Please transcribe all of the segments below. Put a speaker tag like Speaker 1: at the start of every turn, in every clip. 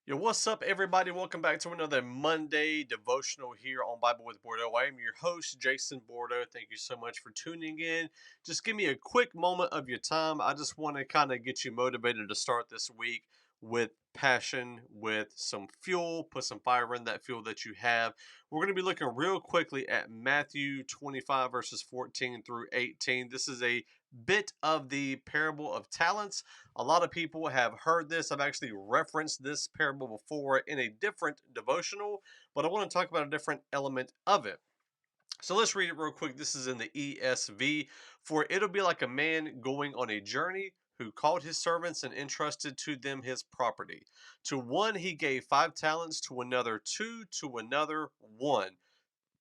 Speaker 1: Yo, what's up, everybody? Welcome back to another Monday devotional here on Bible with Bordeaux. I am your host, Jason Bordeaux. Thank you so much for tuning in. Just give me a quick moment of your time. I just want to kind of get you motivated to start this week with passion, with some fuel, put some fire in that fuel that you have. We're going to be looking real quickly at Matthew 25, verses 14 through 18. This is a bit of the parable of talents. A lot of people have heard this. I've actually referenced this parable before in a different devotional, but I want to talk about a different element of it. So let's read it real quick. This is in the ESV. For it'll be like a man going on a journey who called his servants and entrusted to them his property. To one he gave 5 talents, to another 2, to another 1,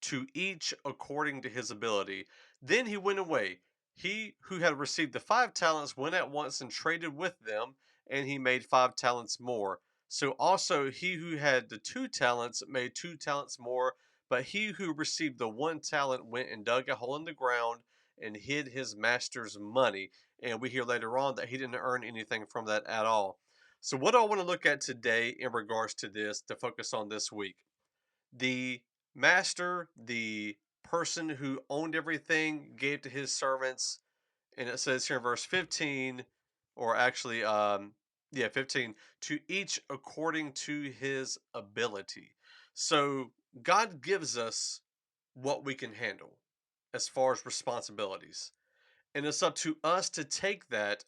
Speaker 1: to each according to his ability. Then he went away. He who had received the 5 talents went at once and traded with them, and he made 5 talents more. So also he who had the 2 talents made 2 talents more. But he who received the 1 talent went and dug a hole in the ground and hid his master's money. And we hear later on that he didn't earn anything from that at all. So, what I want to look at today in regards to this to focus on this week, the master, the person who owned everything, gave to his servants. And it says here in verse 15, or actually, 15, to each according to his ability. So God gives us what we can handle as far as responsibilities. And it's up to us to take that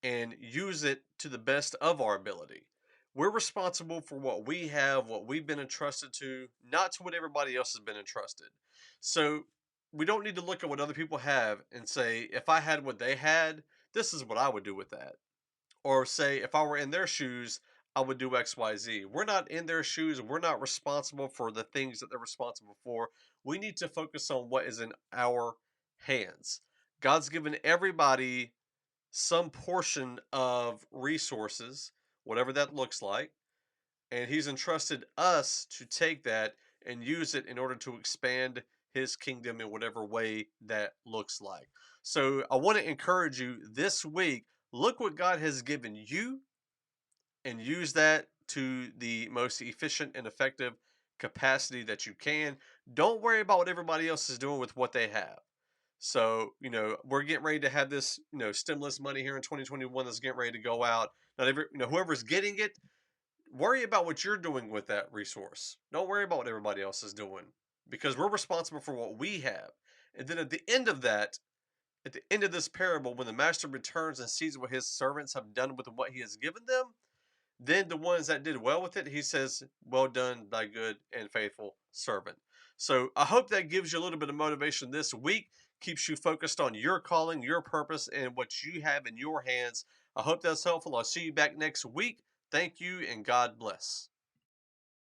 Speaker 1: and use it to the best of our ability. We're responsible for what we have, what we've been entrusted to, not to what everybody else has been entrusted. So we don't need to look at what other people have and say, if I had what they had, this is what I would do with that. Or say, if I were in their shoes, I would do XYZ. We're not in their shoes. We're not responsible for the things that they're responsible for. We need to focus on what is in our hands. God's given everybody some portion of resources, whatever that looks like, and he's entrusted us to take that and use it in order to expand his kingdom in whatever way that looks like. So I want to encourage you this week, look what God has given you and use that to the most efficient and effective capacity that you can. Don't worry about what everybody else is doing with what they have. So, we're getting ready to have this, stimulus money here in 2021 that's getting ready to go out. Not every, whoever's getting it, worry about what you're doing with that resource. Don't worry about what everybody else is doing because we're responsible for what we have. And then at the end of that, at the end of this parable, when the master returns and sees what his servants have done with what he has given them, then the ones that did well with it, he says, well done, thy good and faithful servant. So I hope that gives you a little bit of motivation this week, keeps you focused on your calling, your purpose, and what you have in your hands. I hope that's helpful. I'll see you back next week. Thank you, and God bless.